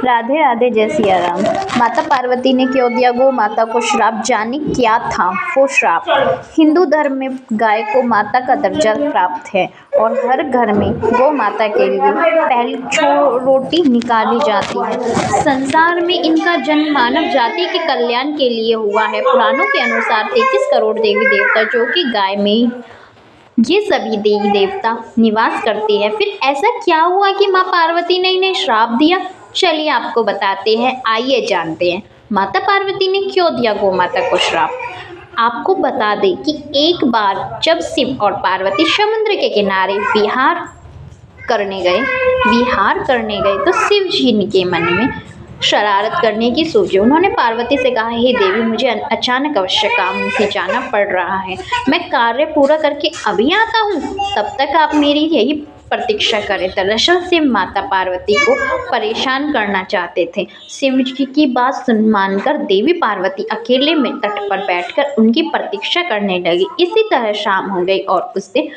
राधे राधे, जय सिया राम। माता पार्वती ने क्यों दिया गौ माता को श्राप, जाने क्या था वो श्राप। हिंदू धर्म में गाय को माता का दर्जा प्राप्त है और हर घर में गौ माता के लिए पहली रोटी निकाली जाती है। संसार में इनका जन्म मानव जाति के कल्याण के लिए हुआ है। पुराणों के अनुसार 33 करोड़ देवी देवता जो कि गाय में ये सभी देवी देवता निवास करते हैं। फिर ऐसा क्या हुआ कि माँ पार्वती ने इन्हें श्राप दिया? चलिए आपको बताते हैं, आइए जानते हैं माता पार्वती ने क्यों दिया गौ माता को श्राप। आपको बता दें कि एक बार जब शिव और पार्वती समुद्र के किनारे विहार करने गए तो शिव जी के मन में शरारत करने की सोची। उन्होंने पार्वती से कहा, हे देवी, मुझे अचानक आवश्यक काम से जाना पड़ रहा है, मैं कार्य पूरा करके अभी आता हूँ, तब तक आप मेरी यही प्रतीक्षा करें। दरअसल शिव माता पार्वती को परेशान करना चाहते थे। शिव जी की बात मानकर देवी पार्वती अकेले में तट पर बैठकर उनकी प्रतीक्षा करने लगी। इसी तरह शाम हो गई और उस दिन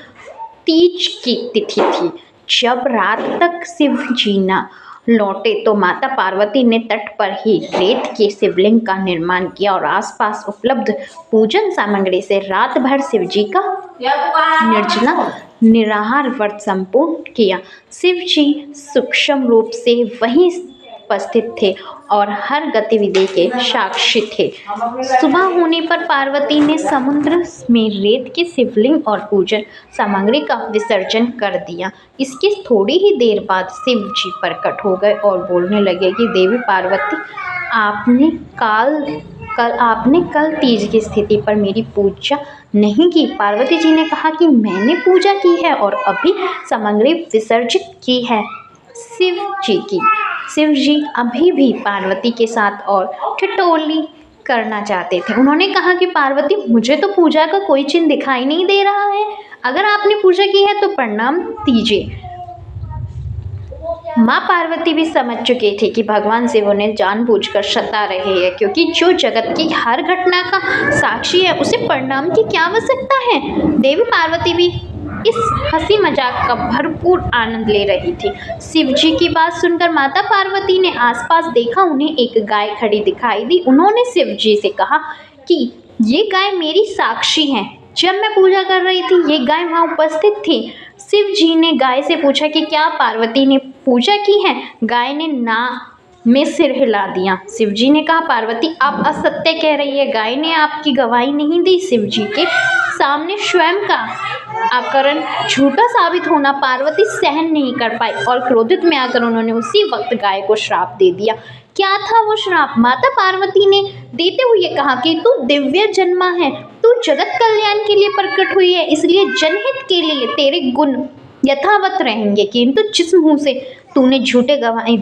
तीज की तिथि थी। जब रात तक शिव जी न लौटे तो माता पार्वती ने तट पर ही रेत के शिवलिंग का निर्माण किया और आसपास उपलब्ध पूजन सामग्री से रात भर शिव जी का निर्जला निराहार व्रत संपूर्ण किया। शिव जी सूक्ष्म रूप से वहीं उपस्थित थे और हर गतिविधि के साक्षी थे। सुबह होने पर पार्वती ने समुद्र में रेत के शिवलिंग और पूजन सामग्री का विसर्जन कर दिया। इसके थोड़ी ही देर बाद शिव जी प्रकट हो गए और बोलने लगे कि देवी पार्वती, आपने कल तीज की स्थिति पर मेरी पूजा नहीं की। पार्वती जी ने कहा कि मैंने पूजा की है और अभी सामग्री विसर्जित की है। शिव जी अभी भी पार्वती के साथ और ठिठोली करना चाहते थे। उन्होंने कहा कि पार्वती, मुझे तो पूजा का कोई चिन्ह दिखाई नहीं दे रहा है, अगर आपने पूजा की है तो प्रणाम दीजिए। माँ पार्वती भी समझ चुके थे कि भगवान शिव उन्हें जानबूझकर सता रहे हैं, क्योंकि जो जगत की हर घटना का साक्षी है उसे प्रणाम की क्या आवश्यकता है। देवी पार्वती भी इस हंसी मजाक का भरपूर आनंद ले रही थी। शिव जी की बात सुनकर माता पार्वती ने आसपास देखा, उन्हें एक गाय खड़ी दिखाई दी। उन्होंने शिव जी से कहा कि ये गाय मेरी साक्षी है, जब मैं पूजा कर रही थी ये गाय वहाँ उपस्थित थी। शिव जी ने गाय से पूछा कि क्या पार्वती ने पूजा की है। गाय ने ना में सिर हिला दिया। शिव जी ने कहा, पार्वती आप असत्य कह रही है, गाय ने आपकी गवाही नहीं दी। शिव जी के सामने स्वयं का आकरण झूठा साबित होना पार्वती सहन नहीं कर पाई और क्रोधित में आकर उन्होंने उसी वक्त गाय को श्राप दे दिया। क्या था वो श्राप? माता पार्वती ने देते हुए कहा कि तू दिव्य जन्मा है, तू जगत कल्याण के लिए प्रकट हुई है, इसलिए जनहित के लिए तेरे गुण यथावत रहेंगे, किंतु जिस मुंह से तूने झूठी गवाही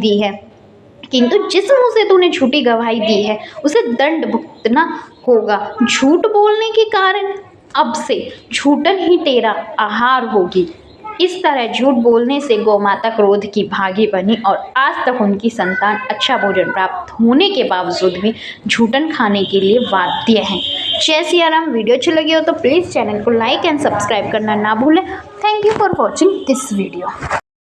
दी है उसे दंड भुगतना होगा। झूठ बोलने के कारण अब से झूठन ही तेरा आहार होगी। इस तरह झूठ बोलने से गौ माता क्रोध की भागी बनी और आज तक उनकी संतान अच्छा भोजन प्राप्त होने के बावजूद भी झूठन खाने के लिए बाध्य हैं। जय सिया राम। वीडियो अच्छी लगी हो तो प्लीज़ चैनल को लाइक एंड सब्सक्राइब करना ना भूलें। Thank you for watching this video.